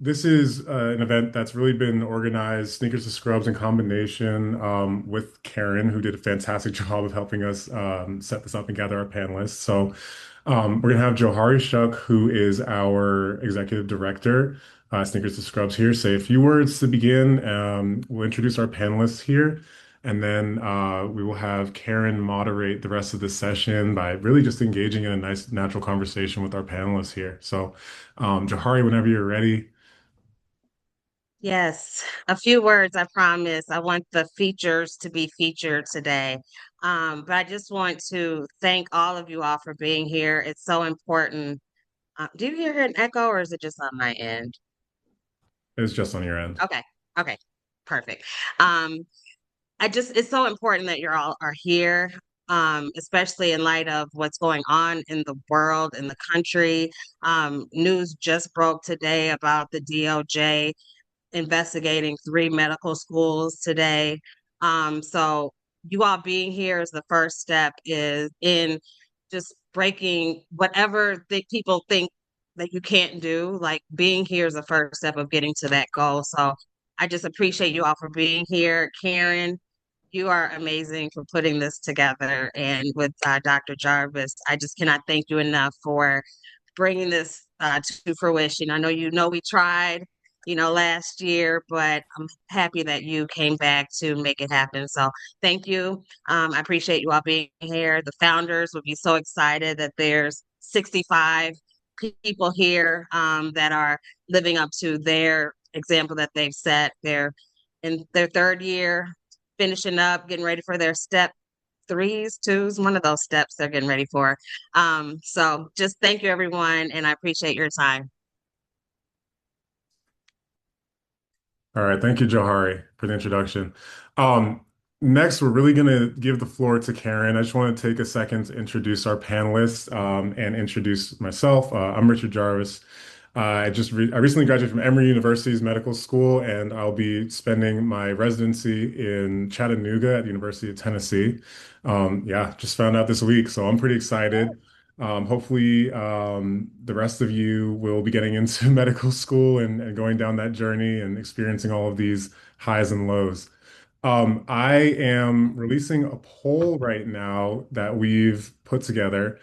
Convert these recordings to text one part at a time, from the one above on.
this is an event that's really been organized, Sneakers to Scrubs in combination with Karen, who did a fantastic job of helping us set this up and gather our panelists. So we're going to have Johari Shuk, who is our executive director, Sneakers to Scrubs here, say a few words to begin. We'll introduce our panelists here. And then we will have Karen moderate the rest of the session by really just engaging in a nice, natural conversation with our panelists here. So, Johari, whenever you're ready. Yes, a few words, I promise. I want the features to be featured today. But I just want to thank all of you all for being here. It's so important. Do you hear an echo or is it just on my end? It's just on your end. Okay, okay, perfect. Um, it's so important that you all are here, especially in light of what's going on in the world, in the country. News just broke today about the DOJ investigating three medical schools today. So you all being here is the first step is in just breaking whatever people think that you can't do. Like being here is the first step of getting to that goal. So I just appreciate you all for being here. Karen, you are amazing for putting this together. And with Dr. Jarvis, I just cannot thank you enough for bringing this to fruition. I know we tried, last year, but I'm happy that you came back to make it happen. So thank you. I appreciate you all being here. The founders would be so excited that there's 65 people here that are living up to their example that they've set. They're in their third year, finishing up, getting ready for their step threes, twos, one of those steps they're getting ready for. So just thank you, everyone, and I appreciate your time. All right, thank you, Johari, for the introduction. Um, Next, we're really going to give the floor to Karen. I just want to take a second to introduce our panelists and introduce myself. I'm Richard Jarvis. I recently graduated from Emory University's medical school, and I'll be spending my residency in Chattanooga at the University of Tennessee. Yeah, just found out this week, so I'm pretty excited. Hopefully, the rest of you will be getting into medical school and going down that journey and experiencing all of these highs and lows. I am releasing a poll right now that we've put together,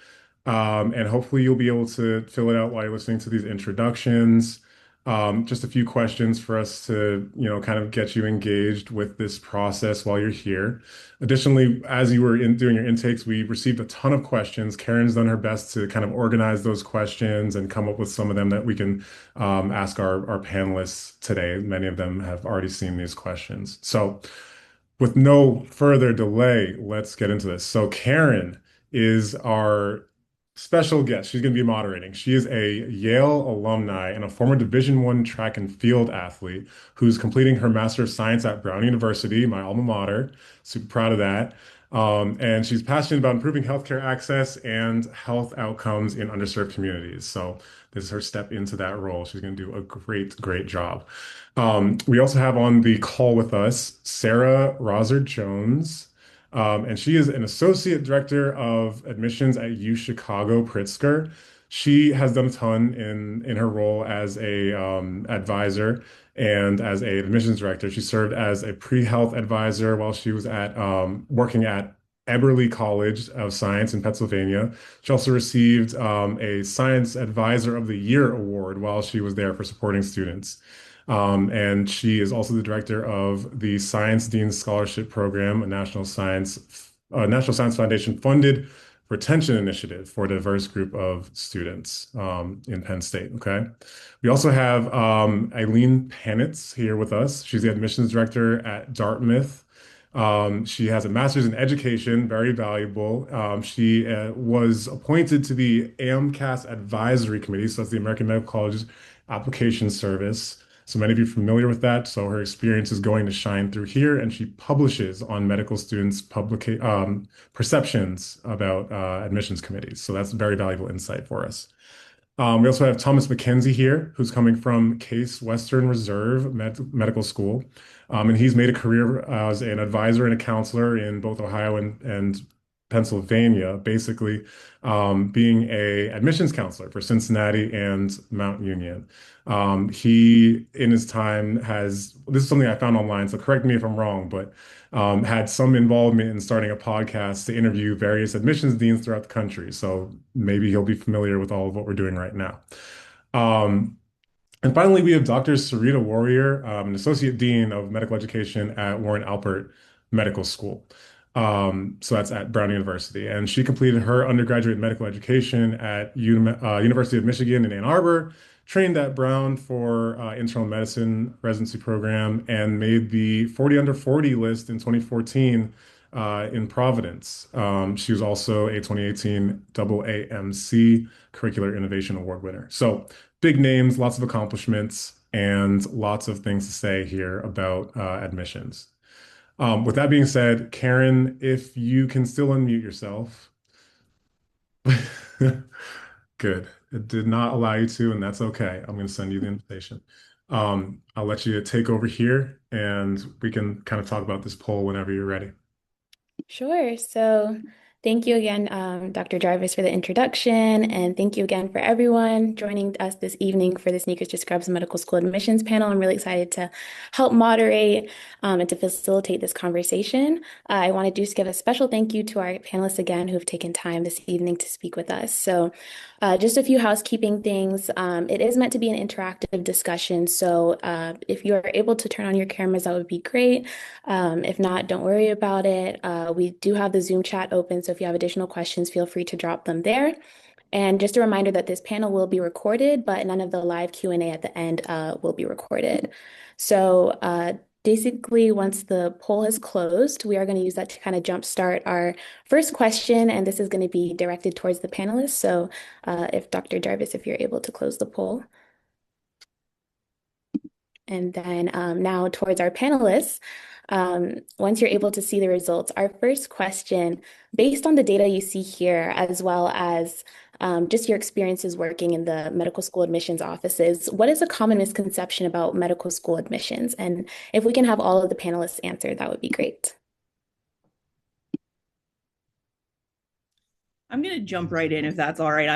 and hopefully you'll be able to fill it out while you're listening to these introductions. Just a few questions for us to, kind of get you engaged with this process while you're here. Additionally, as you were doing your intakes, we received a ton of questions. Karen's done her best to kind of organize those questions and come up with some of them that we can ask our panelists today. Many of them have already seen these questions. So, with no further delay, let's get into this. So, Karen is our special guest. She's going to be moderating. She is a Yale alumni and a former Division I track and field athlete who's completing her Master of Science at Brown University, my alma mater. Super proud of that. And she's passionate about improving healthcare access and health outcomes in underserved communities. So this is her step into that role. She's going to do a great, great job. We also have on the call with us Sara Rosard Jones. And she is an associate director of admissions at U Chicago Pritzker. She has done a ton in her role as a advisor and as a admissions director. She served as a pre-health advisor while she was at working at Eberly College of Science in Pennsylvania. She also received a Science Advisor of the Year award while she was there for supporting students. And she is also the director of the Science Dean Scholarship Program, a National Science Foundation funded retention initiative for a diverse group of students in Penn State. Okay. We also have Aileen Panitz here with us. She's the admissions director at Dartmouth. She has a master's in education, very valuable. She was appointed to the AMCAS Advisory Committee, so that's the American Medical Colleges Application Service. So many of you are familiar with that. So her experience is going to shine through here, and she publishes on medical students' perceptions about admissions committees. So that's very valuable insight for us. We also have Thomas Mckenzie here, who's coming from Case Western Reserve Medical School. And he's made a career as an advisor and a counselor in both Ohio and Pennsylvania, basically being a admissions counselor for Cincinnati and Mount Union. He, in his time, this is something I found online, so correct me if I'm wrong, but had some involvement in starting a podcast to interview various admissions deans throughout the country. So maybe he'll be familiar with all of what we're doing right now. Um, and finally, we have Dr. Sarita Warrior, an Associate Dean of Medical Education at Warren Alpert Medical School. So that's at Brown University. And she completed her undergraduate medical education at University of Michigan in Ann Arbor, trained at Brown for internal medicine residency program, and made the 40 under 40 list in 2014 in Providence. She was also a 2018 AAMC Curricular Innovation Award winner. So big names, lots of accomplishments, and lots of things to say here about admissions. With that being said, Karen, if you can still unmute yourself. Good. It did not allow you to, and that's okay. I'm going to send you the invitation. I'll let you take over here, and we can kind of talk about this poll whenever you're ready. Sure. So thank you again, Dr. Jarvis, for the introduction. And thank you again for everyone joining us this evening for the Sneakers to Scrubs Medical School Admissions panel. I'm really excited to help moderate and to facilitate this conversation. I want to just give a special thank you to our panelists again who have taken time this evening to speak with us. So just a few housekeeping things. It is meant to be an interactive discussion. So if you are able to turn on your cameras, that would be great. If not, don't worry about it. We do have the Zoom chat open, so if you have additional questions, feel free to drop them there. And just a reminder that this panel will be recorded, but none of the live Q&A at the end will be recorded. So basically, once the poll has closed, we are going to use that to kind of jumpstart our first question, and this is going to be directed towards the panelists. So if Dr. Jarvis, if you're able to close the poll. And then now towards our panelists, once you're able to see the results, our first question, based on the data you see here, as well as just your experiences working in the medical school admissions offices, what is a common misconception about medical school admissions? And if we can have all of the panelists answer, that would be great. I'm going to jump right in if that's all right.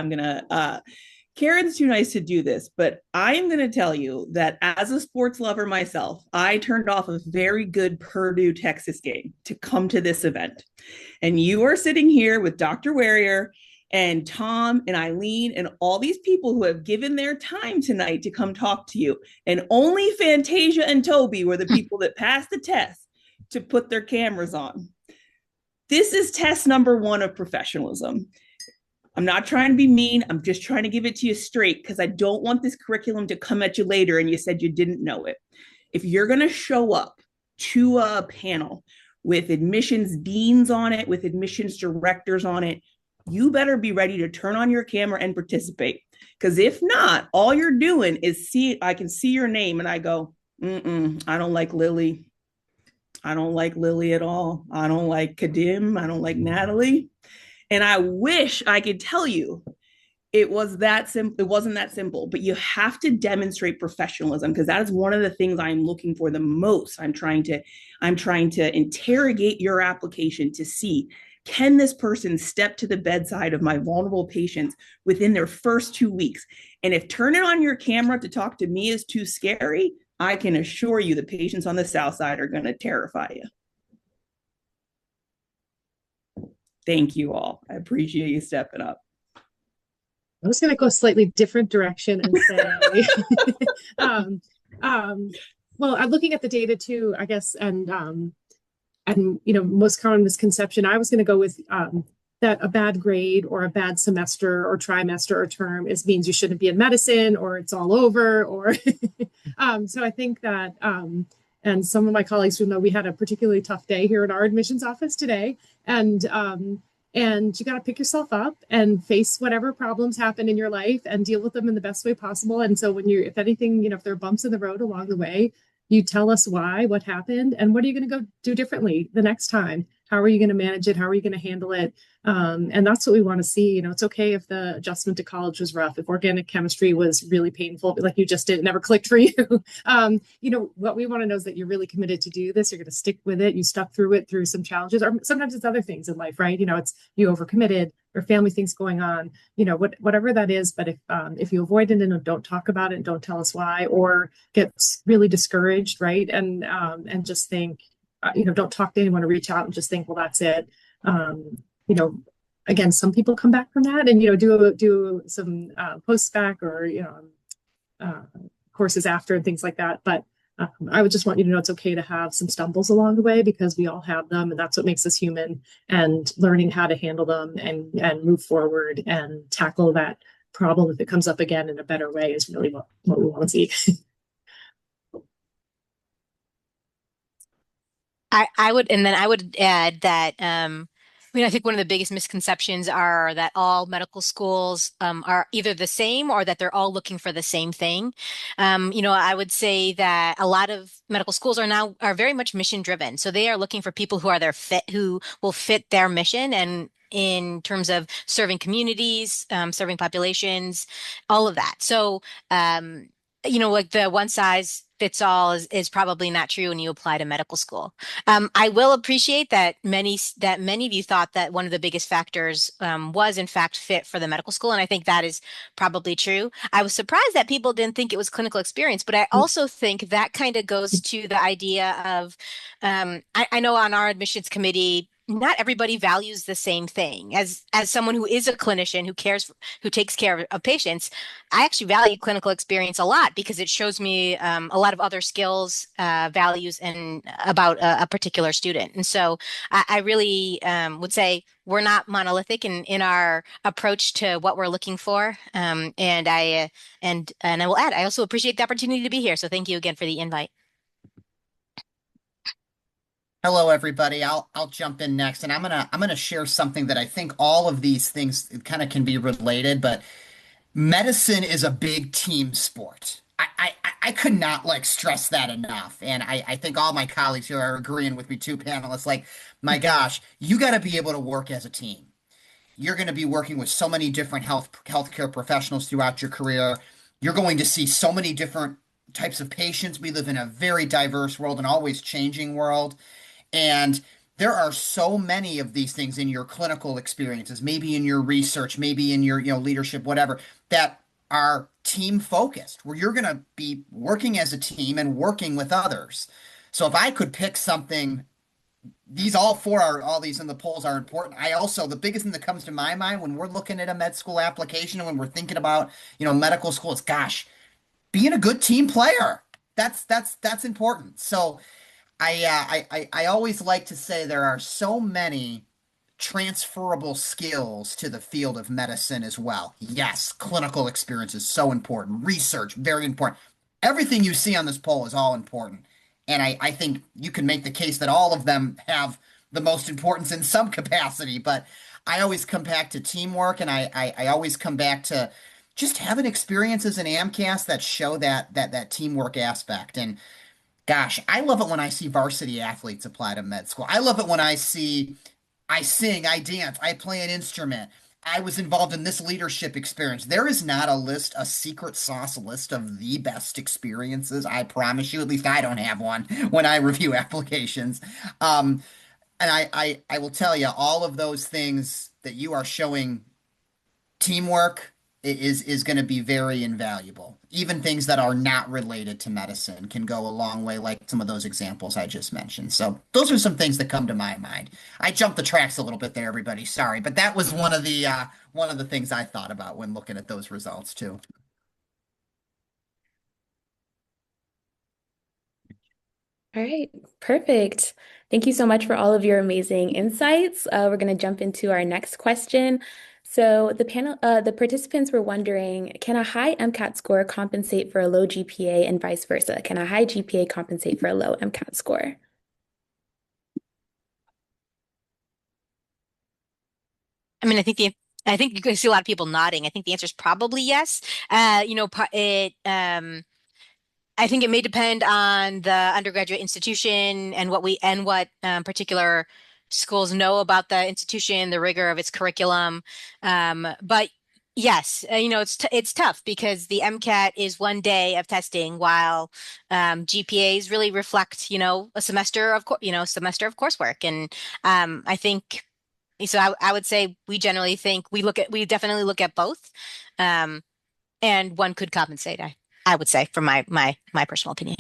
Karen's too nice to do this, but I am going to tell you that as a sports lover myself, I turned off a very good Purdue Texas game to come to this event. And you are sitting here with Dr. Warrior and Tom and Aileen and all these people who have given their time tonight to come talk to you. And only Fantasia and Toby were the people that passed the test to put their cameras on. This is test number one of professionalism. I'm not trying to be mean. I'm just trying to give it to you straight because I don't want this curriculum to come at you later and you said you didn't know it. If you're going to show up to a panel with admissions deans on it, with admissions directors on it, you better be ready to turn on your camera and participate. Because if not, all you're doing is I can see your name and I go, I don't like Lily. I don't like Lily at all. I don't like Kadim. I don't like Natalie. And I wish I could tell you it was that simple. It wasn't that simple, but you have to demonstrate professionalism because that is one of the things I'm looking for the most. I'm trying to interrogate your application to see, can this person step to the bedside of my vulnerable patients within their first 2 weeks? And if turning on your camera to talk to me is too scary, I can assure you the patients on the South Side are going to terrify you. Thank you all. I appreciate you stepping up. I was going to go a slightly different direction and say, well, I'm looking at the data too, I guess, and most common misconception. I was going to go with that a bad grade or a bad semester or trimester or term means you shouldn't be in medicine or it's all over. Or so I think that, and some of my colleagues will know we had a particularly tough day here in our admissions office today, and you got to pick yourself up and face whatever problems happen in your life and deal with them in the best way possible. And so if anything, if there are bumps in the road along the way, you tell us why, what happened, and what are you going to go do differently the next time. How are you going to manage it? How are you going to handle it? And that's what we want to see. It's okay if the adjustment to college was rough, if organic chemistry was really painful, like you just did, it never clicked for you. What we want to know is that you're really committed to do this. You're going to stick with it. You stuck through it through some challenges, or sometimes it's other things in life, right? It's you overcommitted or family things going on, whatever that is. But if you avoid it and don't talk about it and don't tell us why, or get really discouraged, right? And just think, don't talk to anyone or reach out and just think, well, that's it. You know, again, some people come back from that and, do some posts back or, uh, courses after and things like that. But I would just want you to know it's okay to have some stumbles along the way because we all have them, and that's what makes us human. And learning how to handle them and move forward and tackle that problem if it comes up again in a better way is really what we want to see. I would, and then I would add that, I think one of the biggest misconceptions are that all medical schools are either the same or that they're all looking for the same thing. I would say that a lot of medical schools are very much mission driven. So they are looking for people who will fit their mission and in terms of serving communities, serving populations, all of that. So, like the one size fits all is probably not true when you apply to medical school. I will appreciate that many of you thought that one of the biggest factors was in fact fit for the medical school, and I think that is probably true. I was surprised that people didn't think it was clinical experience, but I also think that kind of goes to the idea of I know on our admissions committee, not everybody values the same thing. As someone who is a clinician who takes care of patients, I actually value clinical experience a lot because it shows me a lot of other skills, values, and about a particular student. And so I really would say we're not monolithic in our approach to what we're looking for. And I will add, I also appreciate the opportunity to be here. So thank you again for the invite. Hello, everybody. I'll jump in next, and I'm gonna share something that I think all of these things kind of can be related, but medicine is a big team sport. I could not like stress that enough, and I think all my colleagues here are agreeing with me too, panelists. Like, my gosh, you got to be able to work as a team. You're going to be working with so many different healthcare professionals throughout your career. You're going to see so many different types of patients. We live in a very diverse world, an always changing world. And there are so many of these things in your clinical experiences, maybe in your research, maybe in your, leadership, whatever, that are team focused, where you're going to be working as a team and working with others. So if I could pick something, all these in the polls are important. The biggest thing that comes to my mind when we're looking at a med school application and when we're thinking about, medical school is, gosh, being a good team player. That's important. So I always like to say there are so many transferable skills to the field of medicine as well. Yes, clinical experience is so important. Research, very important. Everything you see on this poll is all important. And I think you can make the case that all of them have the most importance in some capacity. But I always come back to teamwork, and I always come back to just having experiences in AMCAS that show that teamwork aspect. And gosh, I love it when I see varsity athletes apply to med school. I love it when I sing, I dance, I play an instrument. I was involved in this leadership experience. There is not a secret sauce list of the best experiences. I promise you, at least I don't have one when I review applications. And I will tell you, all of those things that you are showing teamwork is going to be very invaluable. Even things that are not related to medicine can go a long way, like some of those examples I just mentioned. So those are some things that come to my mind. I jumped the tracks a little bit there, everybody. Sorry, but that was one of the things I thought about when looking at those results too. All right, perfect. Thank you so much for all of your amazing insights. We're going to jump into our next question. So the participants were wondering, can a high MCAT score compensate for a low GPA and vice versa? Can a high GPA compensate for a low MCAT score? I think you can see a lot of people nodding. I think the answer is probably yes. I think it may depend on the undergraduate institution and what particular Schools know about the institution, the rigor of its curriculum. But yes, it's tough because the MCAT is one day of testing, while GPAs really reflect, a semester of coursework. And I think so. I would say we definitely look at both, and one could compensate. I would say, from my personal opinion.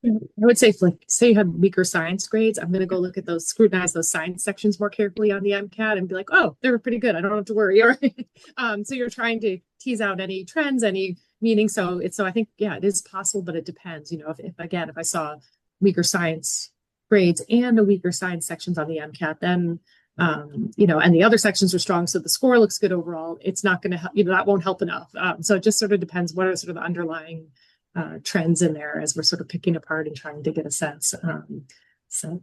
I would say, if, like, say you had weaker science grades, I'm going to go look at those, scrutinize those science sections more carefully on the MCAT and be like, oh, they were pretty good. I don't have to worry. Or, so you're trying to tease out any trends, any meaning. So I think, yeah, it is possible, but it depends. If I saw weaker science grades and a weaker science sections on the MCAT, then, and the other sections are strong, so the score looks good overall, it's not going to help, that won't help enough. So it just sort of depends what are sort of the underlying trends in there as we're sort of picking apart and trying to get a sense. So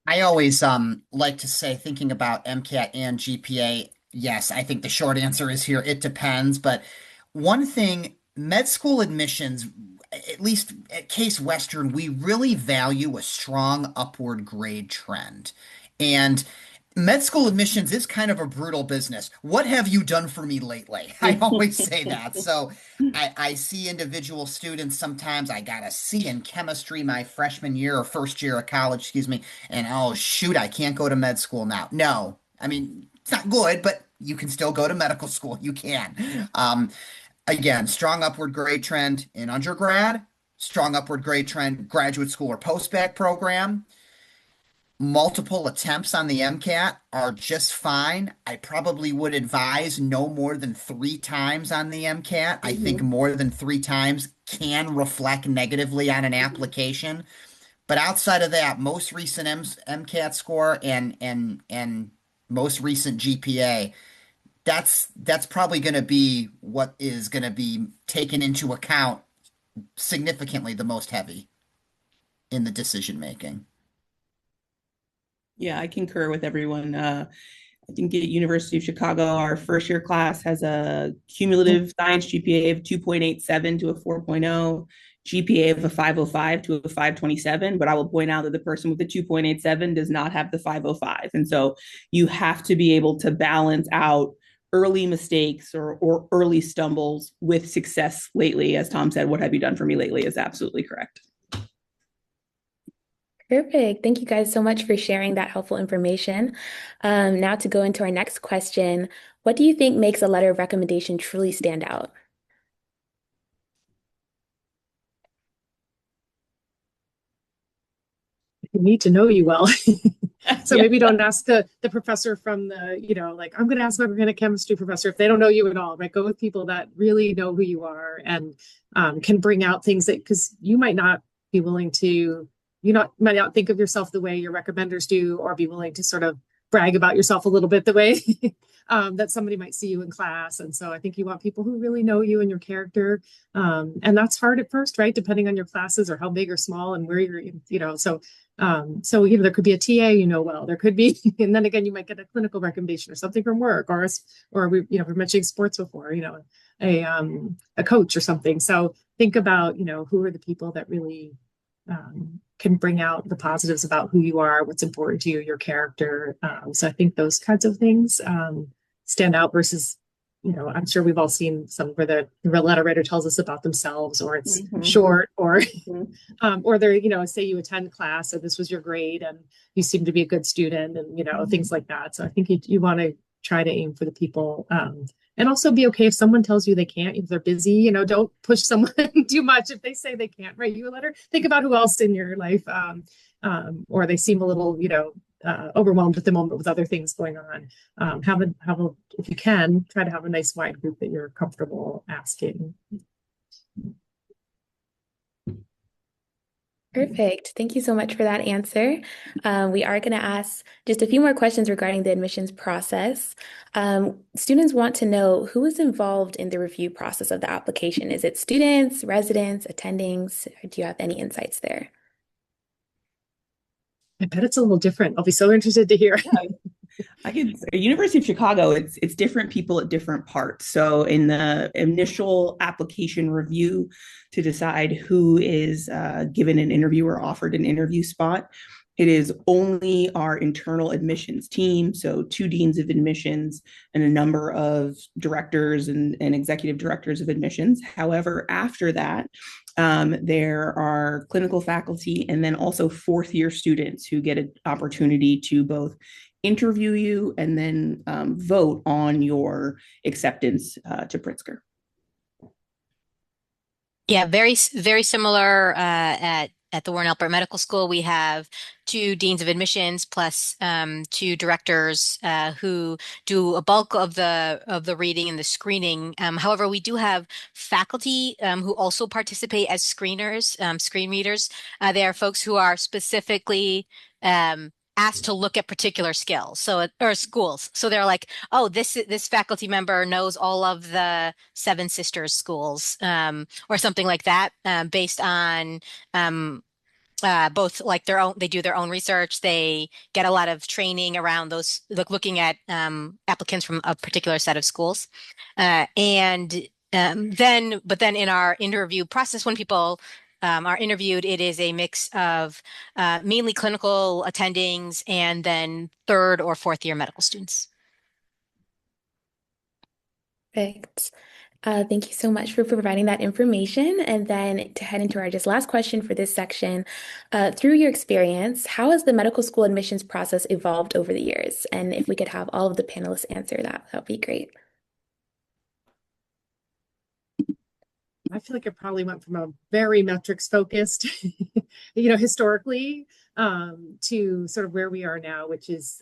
I always like to say, thinking about MCAT and GPA, yes, I think the short answer is here, it depends. But one thing, med school admissions, at least at Case Western, we really value a strong upward grade trend. And med school admissions is kind of a brutal business. What have you done for me lately? I always say that. So I see individual students sometimes. I got a C in chemistry my freshman year or first year of college, excuse me. And oh, shoot, I can't go to med school now. No, I mean, it's not good, but you can still go to medical school. You can. Again, strong upward grade trend in undergrad, strong upward grade trend, graduate school or post-bac program. Multiple attempts on the MCAT are just fine. I probably would advise no more than 3 times on the MCAT. I think more than 3 times can reflect negatively on an application. But outside of that, most recent MCAT score and most recent GPA, that's probably going to be what is going to be taken into account significantly the most heavy in the decision making. Yeah, I concur with everyone. I think at University of Chicago, our first year class has a cumulative science GPA of 2.87 to a 4.0, GPA of a 505 to a 527. But I will point out that the person with the 2.87 does not have the 505. And so you have to be able to balance out early mistakes or early stumbles with success lately. As Tom said, what have you done for me lately is absolutely correct. Perfect. Thank you guys so much for sharing that helpful information. Now to go into our next question, what do you think makes a letter of recommendation truly stand out? you need to know you well. So Yeah. maybe don't ask the professor from the, like, I'm going to ask my organic chemistry professor if they don't know you at all, right? Go with people that really know who you are and can bring out things that, because you might not be willing to, might not think of yourself the way your recommenders do, or be willing to sort of brag about yourself a little bit the way that somebody might see you in class. And so I think you want people who really know you and your character. And that's hard at first, right? Depending on your classes or how big or small and where you're, so there could be a TA, well, there could be, and then again, you might get a clinical recommendation or something from work, or we're mentioning sports before, a coach or something. So think about, who are the people that really can bring out the positives about who you are, what's important to you, your character. So I think those kinds of things stand out versus, I'm sure we've all seen some where the letter writer tells us about themselves, or it's short, or or they're, say you attend class, and this was your grade, and you seem to be a good student, and things like that. So I think you want to try to aim for the people, and also be okay if someone tells you they can't, if they're busy. Don't push someone too much if they say they can't write you a letter. Think about who else in your life, or they seem a little, overwhelmed at the moment with other things going on. Have a if you can, try to have a nice wide group that you're comfortable asking. Perfect. Thank you so much for that answer. We are going to ask just a few more questions regarding the admissions process. Students want to know who is involved in the review process of the application. Is it students, residents, attendings? Do you have any insights there? I bet it's a little different. I'll be so interested to hear. I could say University of Chicago, it's different people at different parts. So in the initial application review to decide who is given an interview or offered an interview spot, it is only our internal admissions team, so two deans of admissions and a number of directors and executive directors of admissions. However, after that, there are clinical faculty and then also fourth year students who get an opportunity to both interview you and then vote on your acceptance to Pritzker. Yeah, very similar at the Warren Alpert Medical School. We have two deans of admissions plus two directors who do a bulk of the reading and the screening. However, we do have faculty who also participate as screeners, screen readers. They are folks who are specifically asked to look at particular skills, or schools. So they're like, oh, this faculty member knows all of the Seven Sisters schools, or something like that, based on both like they do their own research. They get a lot of training around those, like looking at applicants from a particular set of schools. And but then in our interview process, when people are interviewed, it is a mix of mainly clinical attendings and then third or fourth year medical students. Perfect. Thank you so much for providing that information. And then to head into our just last question for this section, through your experience, how has the medical school admissions process evolved over the years? And if we could have all of the panelists answer that, that would be great. I feel like it probably went from a very metrics focused, historically, to sort of where we are now, which is,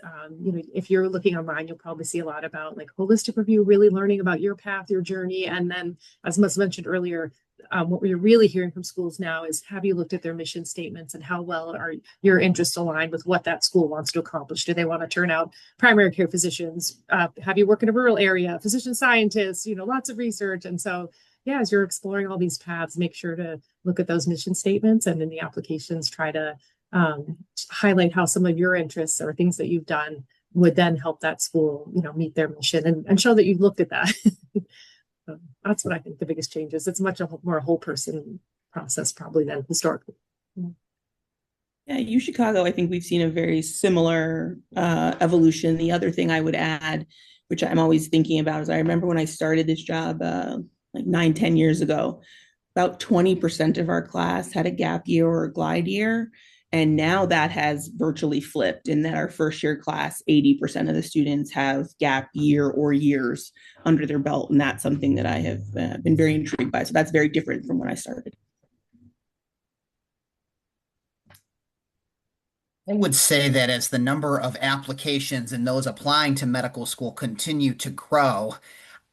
if you're looking online, you'll probably see a lot about like holistic review, really learning about your path, your journey. And then, as was mentioned earlier, what we're really hearing from schools now is, have you looked at their mission statements and how well are your interests aligned with what that school wants to accomplish? Do they want to turn out primary care physicians? Have you worked in a rural area? Physician scientists, lots of research. And so, yeah, as you're exploring all these paths, make sure to look at those mission statements, and in the applications, try to highlight how some of your interests or things that you've done would then help that school, meet their mission, and show that you've looked at that. So that's what I think the biggest change is. It's much more a whole person process probably than historically. Yeah, U Chicago, I think we've seen a very similar evolution. The other thing I would add, which I'm always thinking about, is I remember when I started this job like 9-10 years ago, about 20% of our class had a gap year or a glide year. And now that has virtually flipped, in that our first year class, 80% of the students have gap year or years under their belt. And that's something that I have been very intrigued by. So that's very different from when I started. I would say that as the number of applications and those applying to medical school continue to grow,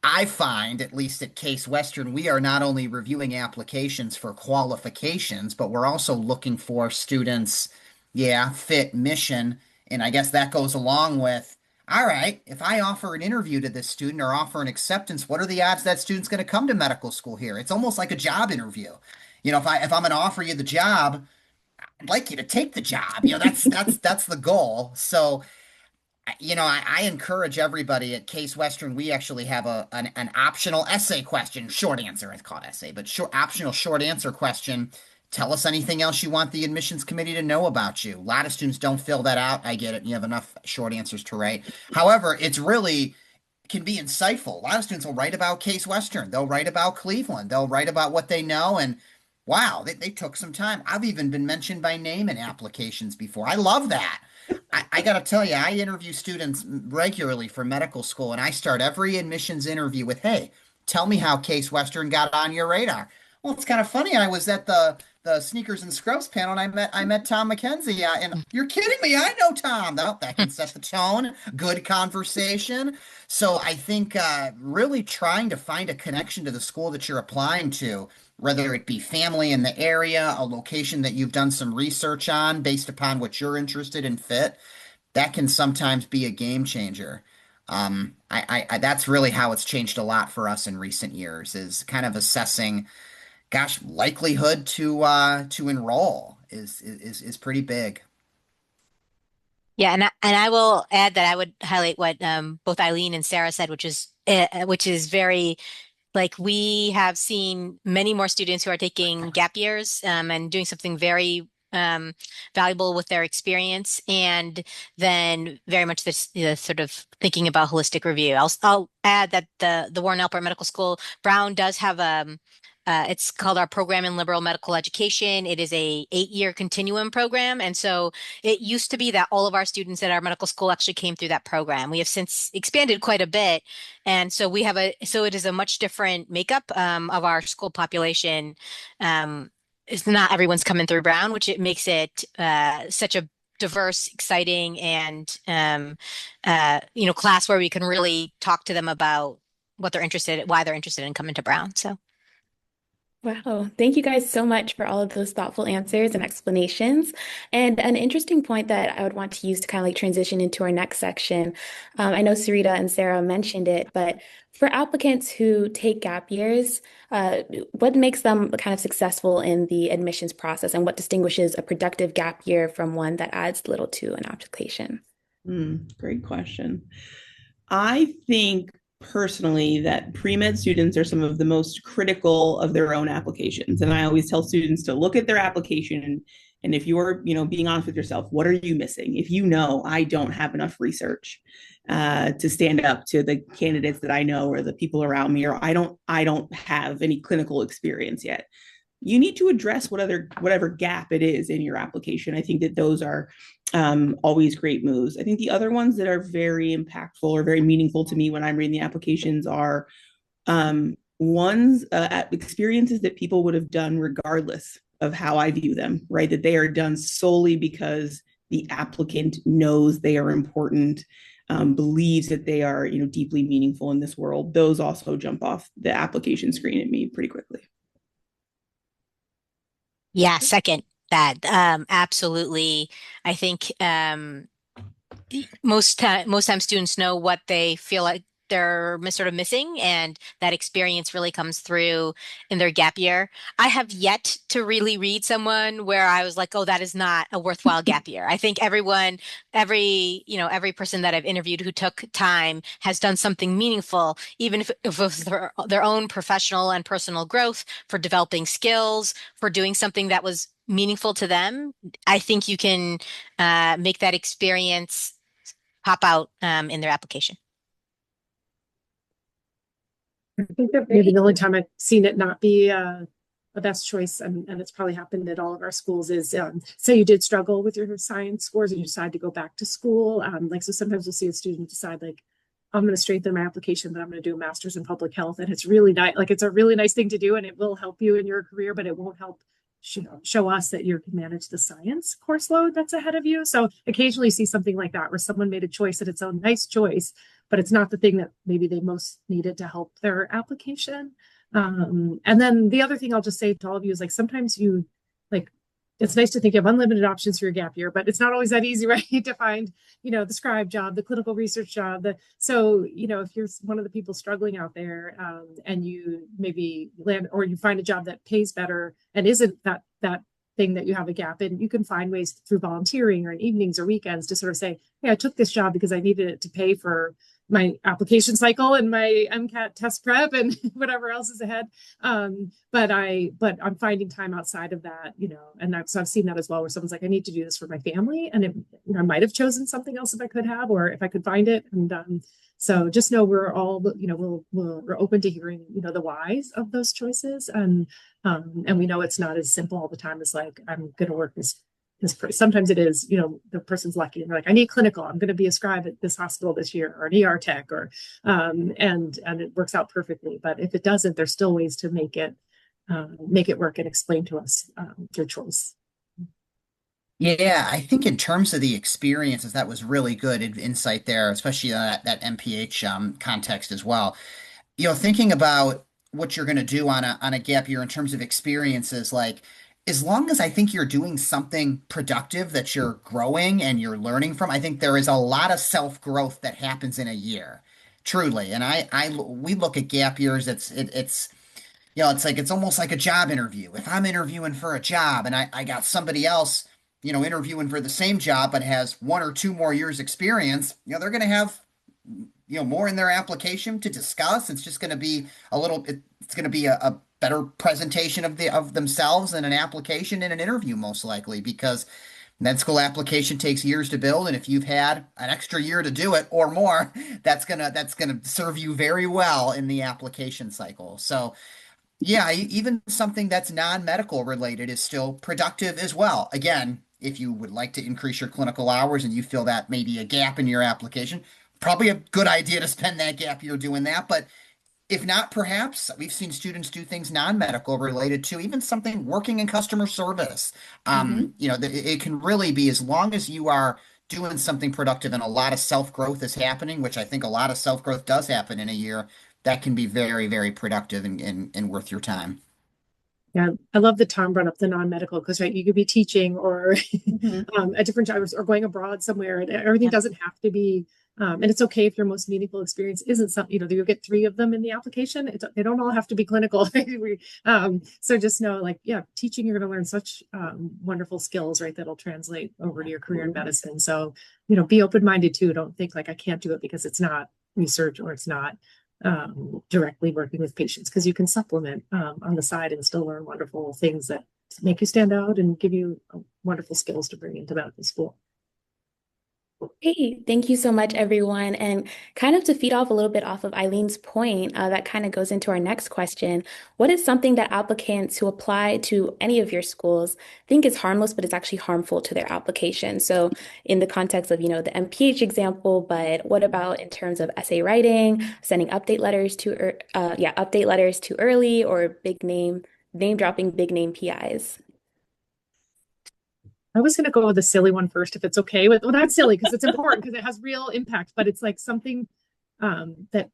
I find, at least at Case Western, we are not only reviewing applications for qualifications, but we're also looking for students, fit mission. And I guess that goes along with, all right, if I offer an interview to this student or offer an acceptance, what are the odds that student's going to come to medical school here? It's almost like a job interview. If I'm going to offer you the job, I'd like you to take the job. That's the goal. So I encourage everybody at Case Western. We actually have an optional essay question, short answer. It's called essay, but optional short answer question. Tell us anything else you want the admissions committee to know about you. A lot of students don't fill that out. I get it. You have enough short answers to write. However, it's really can be insightful. A lot of students will write about Case Western. They'll write about Cleveland. They'll write about what they know. And wow, they took some time. I've even been mentioned by name in applications before. I love that. I got to tell you, I interview students regularly for medical school, and I start every admissions interview with, hey, tell me how Case Western got on your radar. Well, it's kind of funny. I was at the sneakers and scrubs panel, and I met Tom Mckenzie. And you're kidding me? I know Tom. That can set the tone. Good conversation. So I think really trying to find a connection to the school that you're applying to, whether it be family in the area, a location that you've done some research on based upon what you're interested in fit, that can sometimes be a game changer. That's really how it's changed a lot for us in recent years, is kind of assessing, gosh, likelihood to enroll is pretty big. Yeah, and I will add that I would highlight what both Eileen and Sarah said, which is very like we have seen many more students who are taking gap years and doing something very valuable with their experience, and then very much this sort of thinking about holistic review. I'll add that the Warren Alpert Medical School Brown does have it's called our program in liberal medical education. It is a 8-year continuum program, and so it used to be that all of our students at our medical school actually came through that program. We have since expanded quite a bit, and so so it is a much different makeup of our school population. It's not everyone's coming through Brown, which it makes it such a diverse, exciting, and class where we can really talk to them about why they're interested in coming to Brown. So. Wow. Thank you guys so much for all of those thoughtful answers and explanations. And an interesting point that I would want to use to kind of like transition into our next section. I know Sarita and Sarah mentioned it, but for applicants who take gap years, what makes them kind of successful in the admissions process and what distinguishes a productive gap year from one that adds little to an application? Great question. I think personally that pre-med students are some of the most critical of their own applications. And I always tell students to look at their application and if you're, being honest with yourself, what are you missing? If I don't have enough research to stand up to the candidates that I know or the people around me, or I don't have any clinical experience yet. You need to address whatever gap it is in your application. I think that those are always great moves. I think the other ones that are very impactful or very meaningful to me when I'm reading the applications are ones experiences that people would have done regardless of how I view them, right? That they are done solely because the applicant knows they are important, believes that they are, deeply meaningful in this world. Those also jump off the application screen at me pretty quickly. Yeah, second that. Absolutely. I think most times students know what they feel like they're sort of missing, and that experience really comes through in their gap year. I have yet to really read someone where I was like, oh, that is not a worthwhile gap year. I think every person that I've interviewed who took time has done something meaningful, even if it was their own professional and personal growth, for developing skills, for doing something that was meaningful to them. I think you can make that experience pop out in their application. I think that maybe the only time I've seen it not be a best choice, and it's probably happened at all of our schools, is say you did struggle with your science scores and you decide to go back to school. So sometimes we'll see a student decide like, I'm going to strengthen my application, but I'm going to do a master's in public health. And it's really nice. Like it's a really nice thing to do and it will help you in your career, but it won't help show us that you can manage the science course load that's ahead of you. So occasionally you see something like that where someone made a choice that it's a nice choice, but it's not the thing that maybe they most needed to help their application. And then the other thing I'll just say to all of you is like, sometimes it's nice to think you have unlimited options for your gap year, but it's not always that easy, right? To find, the scribe job, the clinical research job. So, if you're one of the people struggling out there and you maybe land or you find a job that pays better and isn't that thing that you have a gap in, you can find ways through volunteering or in evenings or weekends to sort of say, hey, I took this job because I needed it to pay for my application cycle and my MCAT test prep and whatever else is ahead. But I'm finding time outside of that, and so I've seen that as well, where someone's like, I need to do this for my family. And I might have chosen something else if I could have, or if I could find it. And so just know we're all, we're open to hearing, the whys of those choices. And we know it's not as simple all the time as like, I'm going to work this sometimes it is, the person's lucky and they're like, I need clinical, I'm going to be a scribe at this hospital this year, or an ER tech, or and it works out perfectly. But if it doesn't, there's still ways to make it work and explain to us your choice. Yeah, I think in terms of the experiences, that was really good insight there, especially that MPH context as well. Thinking about what you're going to do on a gap year in terms of experiences, like as long as I think you're doing something productive that you're growing and you're learning from, I think there is a lot of self-growth that happens in a year, truly. And we look at gap years, it's it's almost like a job interview. If I'm interviewing for a job and I got somebody else, interviewing for the same job but has 1 or 2 more years experience, they're going to have, more in their application to discuss. It's just going to be it's going to be a better presentation of themselves in an application in an interview, most likely, because med school application takes years to build, and if you've had an extra year to do it or more, that's gonna serve you very well in the application cycle. So yeah, even something that's non-medical related is still productive as well. Again, if you would like to increase your clinical hours and you feel that may be a gap in your application, probably a good idea to spend that gap year doing that. But if not, perhaps we've seen students do things non-medical related to even something working in customer service. Mhm. It can really be, as long as you are doing something productive and a lot of self-growth is happening, which I think a lot of self-growth does happen in a year, that can be very, very productive and worth your time. Yeah, I love that Tom brought up the non-medical because right, you could be teaching or Mhm. a different job or going abroad somewhere, and everything Yep. doesn't have to be. And it's okay if your most meaningful experience isn't something, you'll get 3 of them in the application. They don't all have to be clinical. So just know, like, yeah, teaching, you're going to learn such wonderful skills, right? That'll translate over to your career in medicine. So, be open-minded too. Don't think like I can't do it because it's not research or it's not directly working with patients, because you can supplement on the side and still learn wonderful things that make you stand out and give you wonderful skills to bring into medical school. Hey, thank you so much, everyone. And kind of to feed off a little bit off of Eileen's point, that kind of goes into our next question. What is something that applicants who apply to any of your schools think is harmless, but it's actually harmful to their application? So in the context of, the MPH example, but what about in terms of essay writing, sending update letters too early, or name dropping big name PIs? I was going to go with a silly one first, if it's okay. Well, not silly because it's important because it has real impact, but it's like something that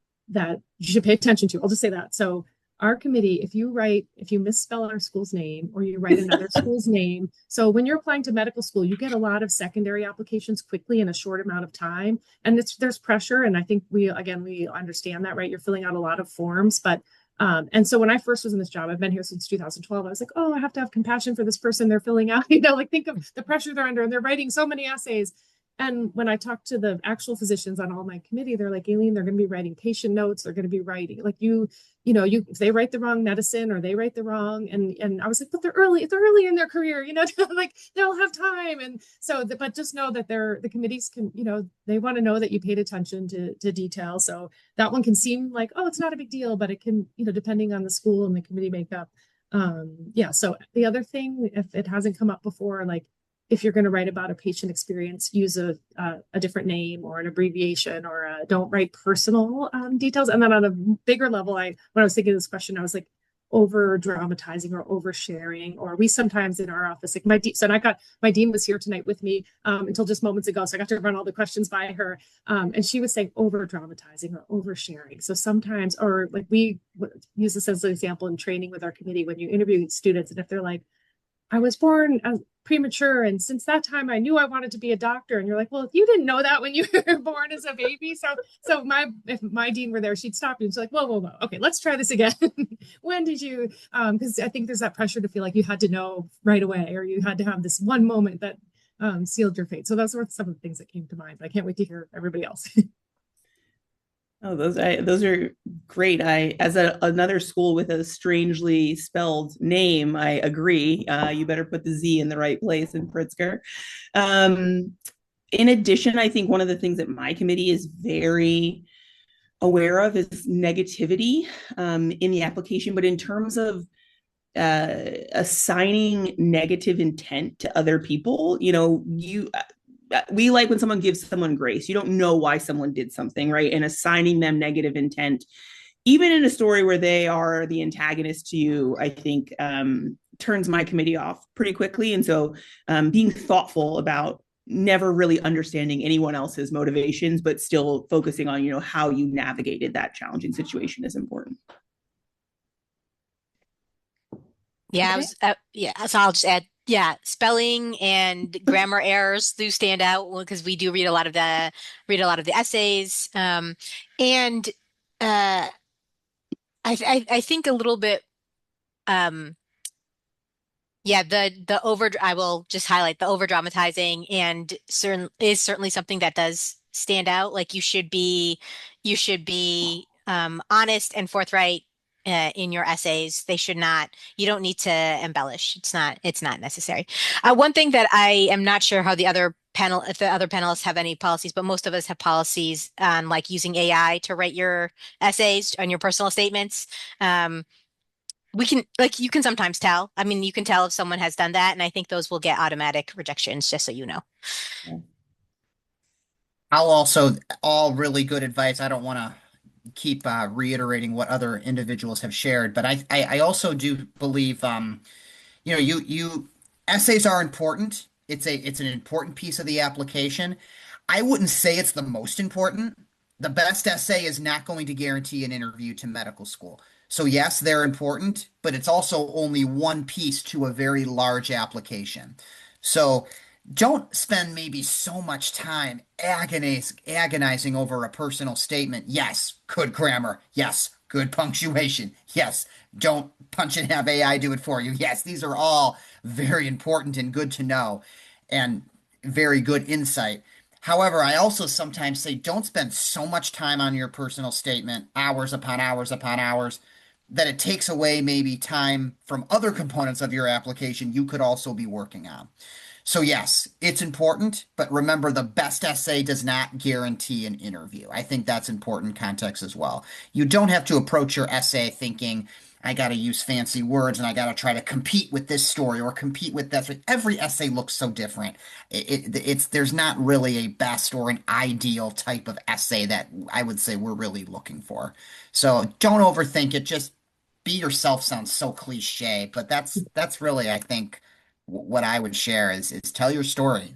you should pay attention to. I'll just say that. So our committee, if you misspell our school's name or you write another school's name, so when you're applying to medical school, you get a lot of secondary applications quickly in a short amount of time, and there's pressure. And I think we understand that, right? You're filling out a lot of forms, but and so when I first was in this job, I've been here since 2012. I was like, oh, I have to have compassion for this person. They're filling out, like think of the pressure they're under, and they're writing so many essays. And when I talked to the actual physicians on all my committee, they're like, Aileen, they're going to be writing patient notes. They're going to be writing like if they write the wrong medicine or they write the wrong. And I was like, but they're early in their career, like they'll have time. And so, but just know that the committees can, they want to know that you paid attention to detail. So that one can seem like, oh, it's not a big deal, but it can, depending on the school and the committee makeup. Yeah. So the other thing, if it hasn't come up before, like, if you're going to write about a patient experience, use a different name or an abbreviation, or don't write personal details. And then on a bigger level, when I was thinking of this question, I was like, over dramatizing or oversharing. Or we sometimes in our office, like my dean was here tonight with me until just moments ago, so I got to run all the questions by her, and she was saying over dramatizing or oversharing. So sometimes, or like we use this as an example in training with our committee, when you interview students, and if they're like, I was born premature, and since that time I knew I wanted to be a doctor, and you're like, well, you didn't know that when you were born as a baby. So if my dean were there, she'd stop you and she's like, whoa, okay, let's try this again. When did you because I think there's that pressure to feel like you had to know right away, or you had to have this one moment that sealed your fate. So those were some of the things that came to mind, but I can't wait to hear everybody else. Oh, those are great. As another school with a strangely spelled name, I agree. You better put the Z in the right place in Pritzker. In addition, I think one of the things that my committee is very aware of is negativity in the application. But in terms of assigning negative intent to other people, we like when someone gives someone grace. You don't know why someone did something, right? And assigning them negative intent, even in a story where they are the antagonist to you, I think turns my committee off pretty quickly. And so being thoughtful about never really understanding anyone else's motivations, but still focusing on, how you navigated that challenging situation is important. Yeah, Okay. so I'll just add, yeah, spelling and grammar errors do stand out because we do read a lot of the essays. And uh, I think a little bit, um, Yeah, the over I will just highlight the over dramatizing and certainly something that does stand out. Like you should be honest and forthright in your essays. You don't need to embellish. It's not necessary. One thing that I am not sure how if the other panelists have any policies, but most of us have policies on like using AI to write your essays on your personal statements. Um, we can like you can sometimes tell. I mean, you can tell if someone has done that, and I think those will get automatic rejections, just so you know. I'll also, all really good advice. I don't want to keep reiterating what other individuals have shared, but I also do believe you essays are important. It's an important piece of the application. I wouldn't say it's the most important. The best essay is not going to guarantee an interview to medical school. So yes, they're important, but it's also only one piece to a very large application. So don't spend maybe so much time agonizing over a personal statement. Yes, good grammar. Yes, good punctuation. Yes, don't punch and have AI do it for you. Yes, these are all very important and good to know and very good insight. However, I also sometimes say don't spend so much time on your personal statement, hours upon hours upon hours, that it takes away maybe time from other components of your application you could also be working on. So yes, it's important, but remember the best essay does not guarantee an interview. I think that's important context as well. You don't have to approach your essay thinking, I got to use fancy words and I got to try to compete with this story or compete with that. Every essay looks so different. There's not really a best or an ideal type of essay that I would say we're really looking for. So don't overthink it. Just be yourself sounds so cliche, but that's really, I think what I would share is tell your story.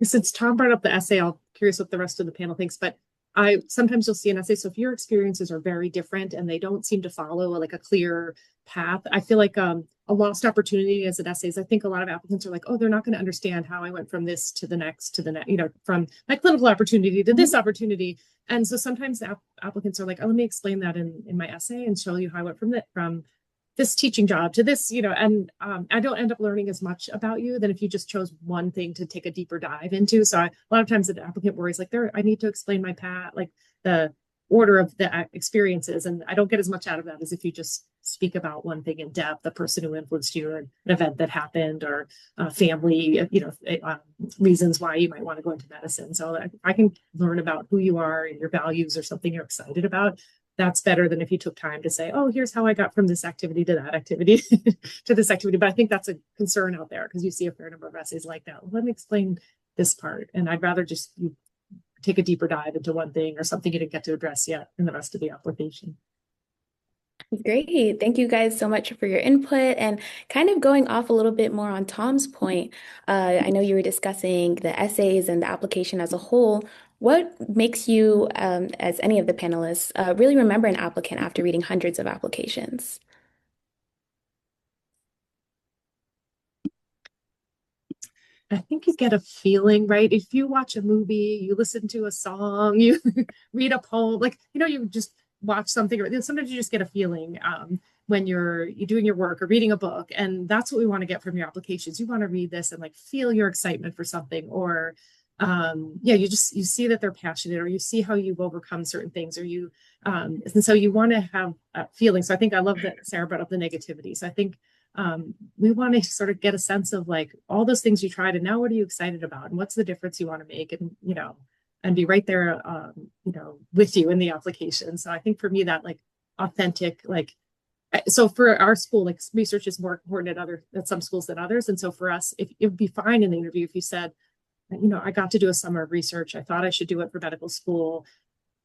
Since Tom brought up the essay, I'm curious what the rest of the panel thinks, but I sometimes you'll see an essay. So if your experiences are very different and they don't seem to follow like a clear path, I feel like a lost opportunity as an essays. I think a lot of applicants are like, oh, they're not going to understand how I went from this to the next to the next, from my clinical opportunity to this opportunity. And so sometimes the applicants are like, oh, let me explain that in my essay and show you how I went from this teaching job to this, and I don't end up learning as much about you than if you just chose one thing to take a deeper dive into. So a lot of times the applicant worries like, I need to explain my path, like the order of the experiences. And I don't get as much out of that as if you just speak about one thing in depth, the person who influenced you, an event that happened, or family, reasons why you might want to go into medicine. So I can learn about who you are and your values or something you're excited about. That's better than if you took time to say, oh, here's how I got from this activity to that activity to this activity. But I think that's a concern out there because you see a fair number of essays like that. Let me explain this part. And I'd rather just you take a deeper dive into one thing or something you didn't get to address yet in the rest of the application. Great. Thank you guys so much for your input. And kind of going off a little bit more on Tom's point, I know you were discussing the essays and the application as a whole. What makes you, as any of the panelists, really remember an applicant after reading hundreds of applications? I think you get a feeling, right? If you watch a movie, you listen to a song, you read a poem, like, you just watch something, or sometimes you just get a feeling when you're doing your work or reading a book. And that's what we want to get from your applications. You want to read this and like feel your excitement for something, or you see that they're passionate, or you see how you've overcome certain things, or and so you want to have feelings. So I think I love that Sara brought up the negativity. So I think we want to sort of get a sense of like all those things you tried and now what are you excited about and what's the difference you want to make, and and be right there with you in the application. So I think for me that like authentic, like, so for our school, like research is more important at some schools than others. And so for us, if it would be fine in the interview if you said, I got to do a summer of research, I thought I should do it for medical school.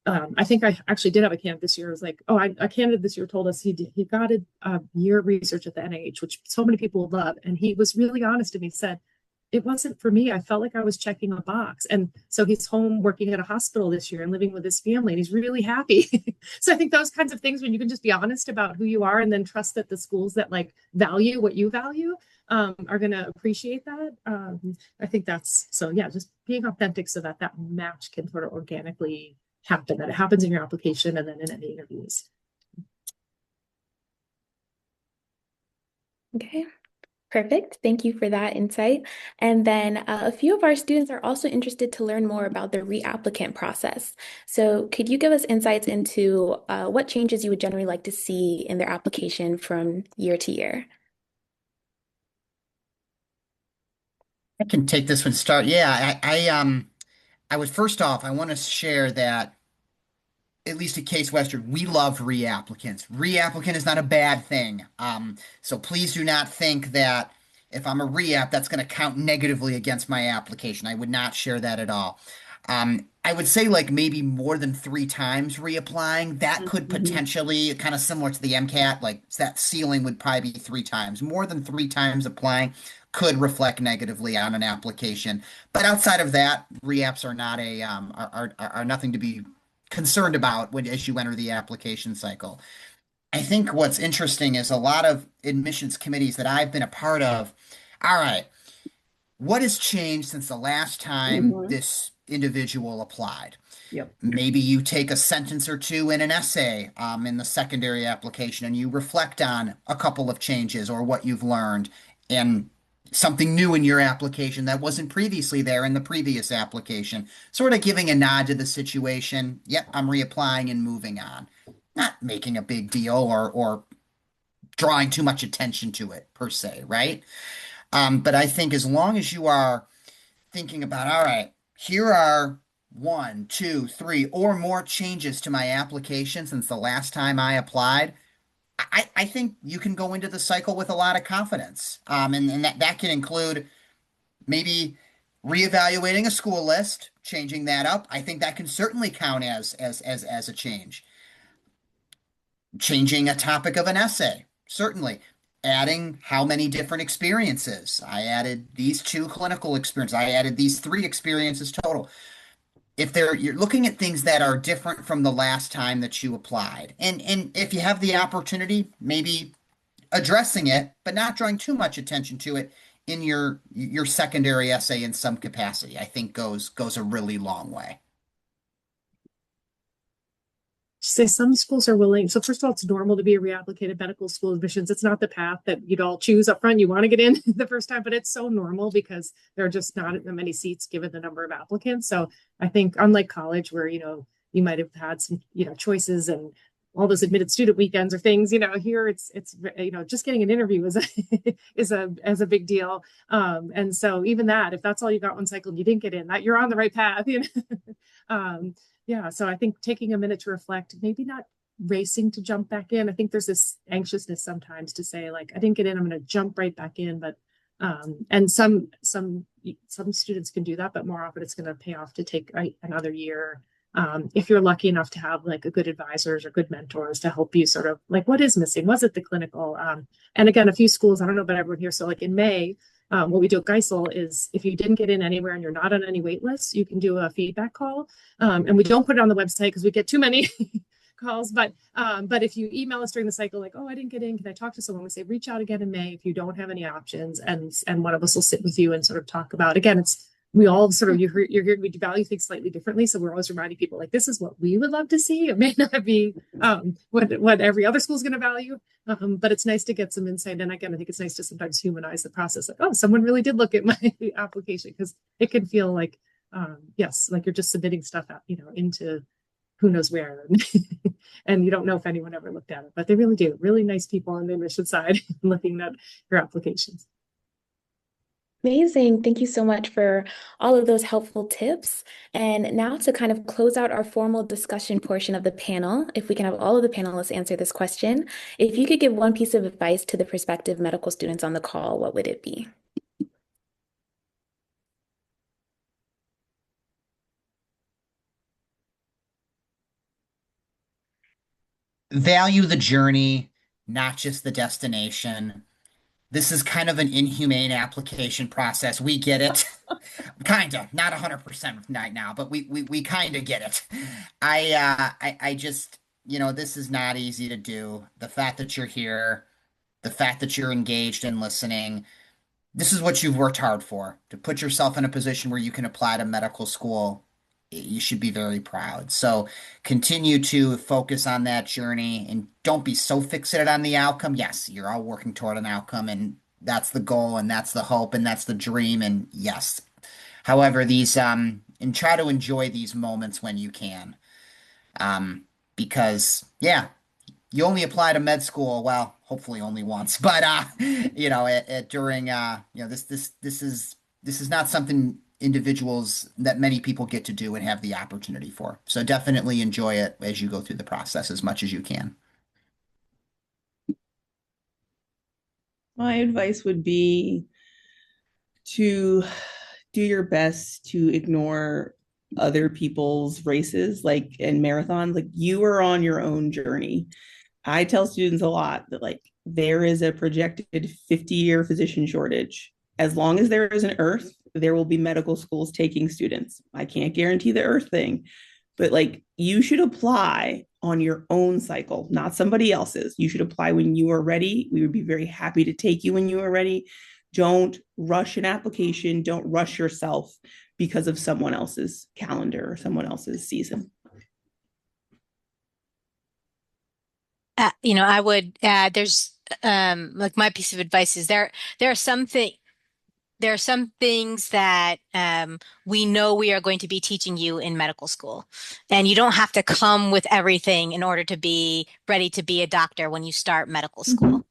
I think I actually did have a candidate this year. It was like, a candidate this year told us he got a year of research at the NIH, which so many people would love. And he was really honest and he said, it wasn't for me. I felt like I was checking a box. And so he's home working at a hospital this year and living with his family, and he's really happy. So I think those kinds of things, when you can just be honest about who you are and then trust that the schools that like value what you value are going to appreciate that. I think just being authentic so that match can sort of organically happen, that it happens in your application and then in any interviews. Okay. Perfect. Thank you for that insight. And then a few of our students are also interested to learn more about the reapplicant process. So could you give us insights into what changes you would generally like to see in their application from year to year? I can take this one start. Yeah, I would first off, I want to share that at least at Case Western, we love reapplicants. Reapplicant is not a bad thing. So please do not think that if I'm a reapp, that's going to count negatively against my application. I would not share that at all. I would say like maybe more than 3 times reapplying. That could Mhm. potentially kind of similar to the MCAT, like that ceiling would probably be 3 times. More than 3 times applying could reflect negatively on an application. But outside of that, reapps are not a are nothing to be concerned about when as you enter the application cycle. I think what's interesting is a lot of admissions committees that I've been a part of. All right, what has changed since the last time Mhm. this individual applied? Yep. Maybe you take a sentence or two in an essay in the secondary application and you reflect on a couple of changes or what you've learned and something new in your application that wasn't previously there in the previous application, sort of giving a nod to the situation. Yep, I'm reapplying and moving on. Not making a big deal or drawing too much attention to it per se, right? But I think as long as you are thinking about, all right, here are 1, 2, 3, or more changes to my application since the last time I applied. I think you can go into the cycle with a lot of confidence. And that can include maybe reevaluating a school list, changing that up. I think that can certainly count as a change. Changing a topic of an essay, certainly. Adding how many different experiences. I added these 2 clinical experiences. I added these 3 experiences total. If they're you're looking at things that are different from the last time that you applied, and if you have the opportunity, maybe addressing it, but not drawing too much attention to it in your secondary essay in some capacity, I think goes a really long way. Say some schools are willing. So first of all, it's normal to be a reapplicated medical school admissions. It's not the path that you'd all choose up front. You want to get in the first time, but it's so normal because there are just not that many seats given the number of applicants. So I think unlike college where, you might have had some, choices and all those admitted student weekends or things, here it's just getting an interview is a is a big deal. And so even that, if that's all you got one cycle and you didn't get in, that you're on the right path. Yeah, so I think taking a minute to reflect, maybe not racing to jump back in. I think there's this anxiousness sometimes to say like, I didn't get in, I'm going to jump right back in. But and some students can do that, but more often it's going to pay off to take another year. If you're lucky enough to have like a good advisors or good mentors to help you sort of like what is missing? Was it the clinical? And again, a few schools, I don't know about everyone here. So like in May, what we do at Geisel is if you didn't get in anywhere and you're not on any wait lists, you can do a feedback call. And we don't put it on the website because we get too many calls. But if you email us during the cycle, like, oh, I didn't get in, can I talk to someone? We say, reach out again in May if you don't have any options, and one of us will sit with you and sort of talk about. Again, it's we all sort of you're here we value things slightly differently, so we're always reminding people like this is what we would love to see. It may not be what every other school is going to value, but it's nice to get some insight. And again, I think it's nice to sometimes humanize the process. Like, oh, someone really did look at my application because it can feel like yes, like you're just submitting stuff out, into who knows where. And you don't know if anyone ever looked at it, but they really do. Really nice people on the admission side looking at your applications. Amazing. Thank you so much for all of those helpful tips. And now to kind of close out our formal discussion portion of the panel, if we can have all of the panelists answer this question, if you could give one piece of advice to the prospective medical students on the call, what would it be? Value the journey, not just the destination. This is kind of an inhumane application process. We get it. Kind of, not 100% right now, but we kind of get it. I just, this is not easy to do. The fact that you're here, the fact that you're engaged and listening, this is what you've worked hard for, to put yourself in a position where you can apply to medical school. You should be very proud. So continue to focus on that journey and don't be so fixated on the outcome. Yes, you're all working toward an outcome, and that's the goal and that's the hope and that's the dream. And yes, however, these and try to enjoy these moments when you can. Um, because yeah, you only apply to med school, well, hopefully only once, but during this is not something individuals that many people get to do and have the opportunity for. So definitely enjoy it as you go through the process as much as you can. My advice would be to do your best to ignore other people's races, like in marathons. Like, you are on your own journey. I tell students a lot that, like, there is a projected 50-year physician shortage. As long as there is an earth, there will be medical schools taking students. I can't guarantee the earth thing, but like, you should apply on your own cycle, not somebody else's. You should apply when you are ready. We would be very happy to take you when you are ready. Don't rush an application. Don't rush yourself because of someone else's calendar or someone else's season. I would add, there's like my piece of advice is there are some things that we know we are going to be teaching you in medical school, and you don't have to come with everything in order to be ready to be a doctor when you start medical school.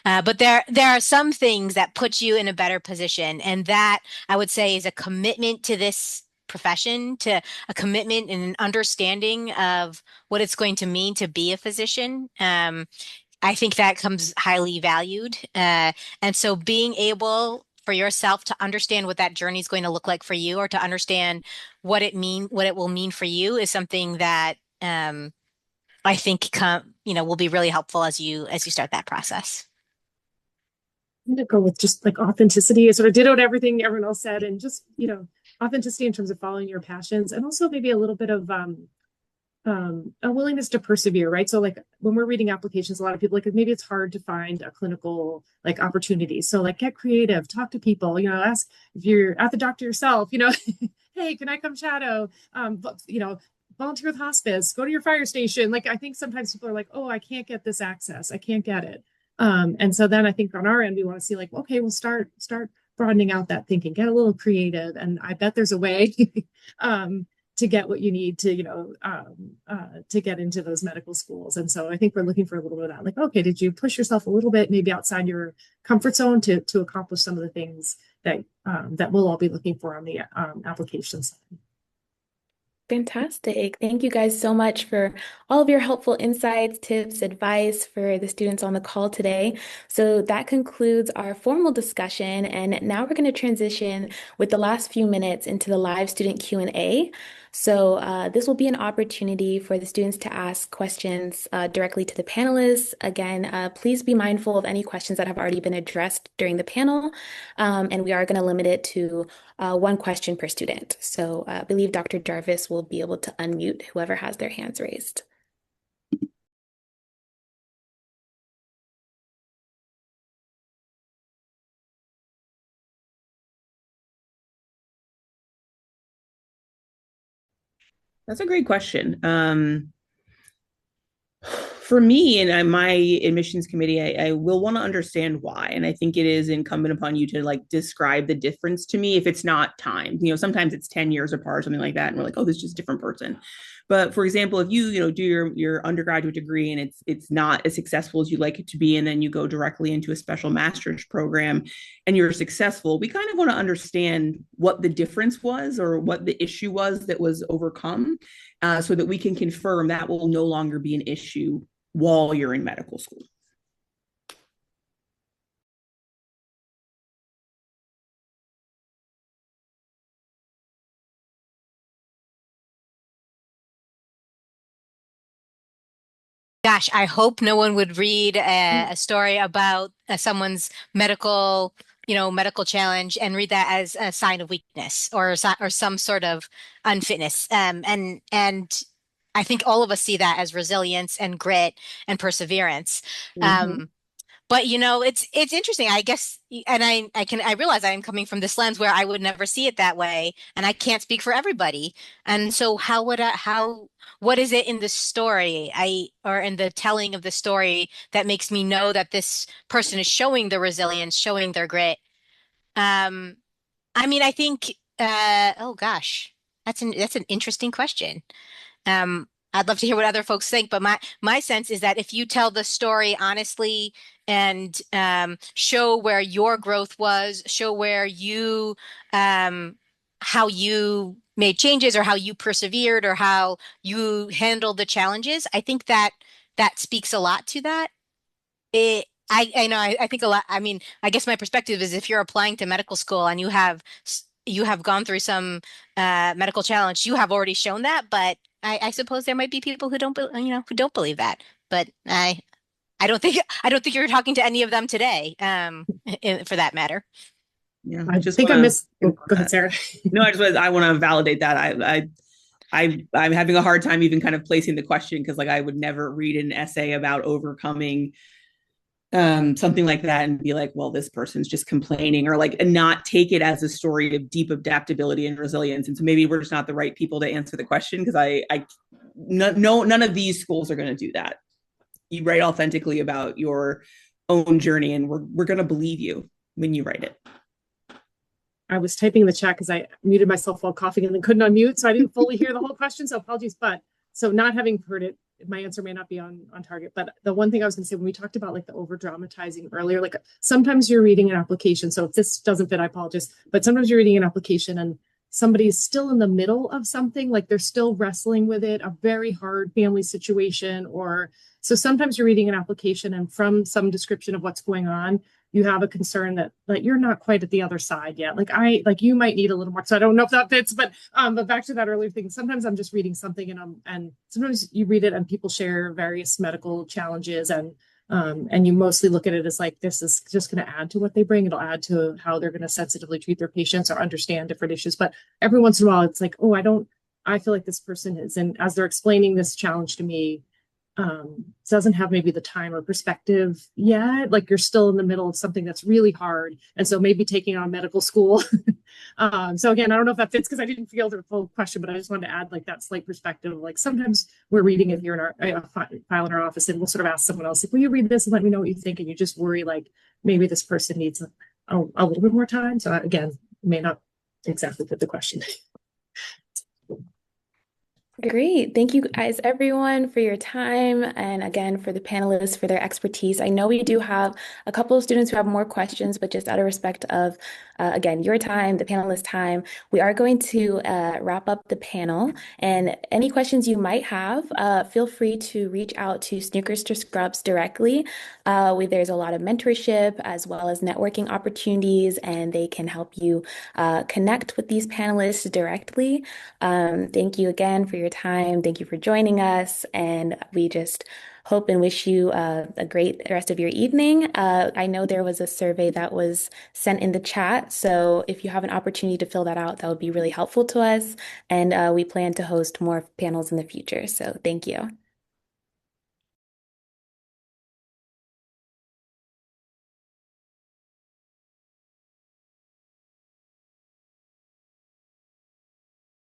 But there are some things that put you in a better position, and that I would say is a commitment to this profession, to a commitment and an understanding of what it's going to mean to be a physician. I think that comes highly valued. And so being able for yourself to understand what that journey is going to look like for you, or to understand what it will mean for you, is something that I think will be really helpful as you start that process. I'm gonna go with just like authenticity. I sort of dittoed everything everyone else said, and just, authenticity in terms of following your passions, and also maybe a little bit of a willingness to persevere, right? So like when we're reading applications, a lot of people, like, maybe it's hard to find a clinical like opportunity. So like, get creative, talk to people, ask if you're at the doctor yourself, hey, can I come shadow? Volunteer with hospice, go to your fire station. Like, I think sometimes people are like, oh, I can't get this access, I can't get it. And so then I think on our end, we want to see like, okay, we'll start broadening out that thinking, get a little creative. And I bet there's a way to get what you need to get into those medical schools. And so I think we're looking for a little bit of that. Like, okay, did you push yourself a little bit, maybe outside your comfort zone to accomplish some of the things that we'll all be looking for on the application side. Fantastic. Thank you guys so much for all of your helpful insights, tips, advice for the students on the call today. So that concludes our formal discussion, and now we're going to transition with the last few minutes into the live student Q&A. So this will be an opportunity for the students to ask questions directly to the panelists. Again, please be mindful of any questions that have already been addressed during the panel, and we are going to limit it to one question per student. So I believe Dr. Jarvis will be able to unmute whoever has their hands raised. That's a great question. For me and my admissions committee, I will want to understand why. And I think it is incumbent upon you to like describe the difference to me if it's not timed. Sometimes it's 10 years apart or something like that. And we're like, oh, this is just a different person. But for example, if you do your undergraduate degree and it's not as successful as you'd like it to be, and then you go directly into a special master's program and you're successful, we kind of want to understand what the difference was or what the issue was that was overcome, so that we can confirm that will no longer be an issue while you're in medical school. Gosh, I hope no one would read a story about someone's medical challenge and read that as a sign of weakness or some sort of unfitness. And I think all of us see that as resilience and grit and perseverance. Mm-hmm. But it's interesting. I guess, and I realize I am coming from this lens where I would never see it that way, and I can't speak for everybody. And so what is it in the story or in the telling of the story that makes me know that this person is showing the resilience, showing their grit? Um, I mean, I think, oh gosh, that's an interesting question. I'd love to hear what other folks think, but my sense is that if you tell the story honestly and show where your growth was, show where um, how you made changes or how you persevered or how you handled the challenges, I think that speaks a lot to that. I know I think a lot. I mean, I guess my perspective is if you're applying to medical school and you have gone through some medical challenge, you have already shown that. But I suppose there might be people who who don't believe that. But I don't think you're talking to any of them today, for that matter. Yeah, I just think I want missed. to Oh, go ahead, Sarah. no, I want to validate that. I'm having a hard time even kind of placing the question because like I would never read an essay about overcoming something like that and be like, well, this person's just complaining, or like, and not take it as a story of deep adaptability and resilience. And so maybe we're just not the right people to answer the question because none of these schools are going to do that. You write authentically about your own journey, and we're going to believe you when you write it. I was typing in the chat because I muted myself while coughing and then couldn't unmute, so I didn't fully hear the whole question. So apologies, but so not having heard it, my answer may not be on target. But the one thing I was going to say when we talked about like the over dramatizing earlier, like sometimes you're reading an application. So if this doesn't fit, I apologize. But sometimes you're reading an application and somebody's still in the middle of something, like they're still wrestling with it, a very hard family situation, or so sometimes you're reading an application and from some description of what's going on, you have a concern that like you're not quite at the other side yet. Like you might need a little more. So I don't know if that fits, but back to that earlier thing. Sometimes I'm just reading something and sometimes you read it and people share various medical challenges and you mostly look at it as like this is just going to add to what they bring. It'll add to how they're going to sensitively treat their patients or understand different issues. But every once in a while, it's like, oh, I feel like this person is, and as they're explaining this challenge to me, doesn't have maybe the time or perspective yet. Like you're still in the middle of something that's really hard. And so maybe taking on medical school. So again, I don't know if that fits because I didn't feel the full question, but I just wanted to add like that slight perspective. Like sometimes we're reading it here in our file in our office and we'll sort of ask someone else, like, will you read this and let me know what you think? And you just worry like maybe this person needs a little bit more time. So again, may not exactly fit the question. Great. Thank you guys, everyone, for your time. And again, for the panelists for their expertise. I know we do have a couple of students who have more questions, but just out of respect of, again, your time, the panelists' time, we are going to wrap up the panel. And any questions you might have, feel free to reach out to Snookers to Scrubs directly. There's a lot of mentorship as well as networking opportunities, and they can help you connect with these panelists directly. Thank you again for your time. Thank you for joining us. And we just hope and wish you a great rest of your evening. I know there was a survey that was sent in the chat. So if you have an opportunity to fill that out, that would be really helpful to us. And we plan to host more panels in the future. So thank you.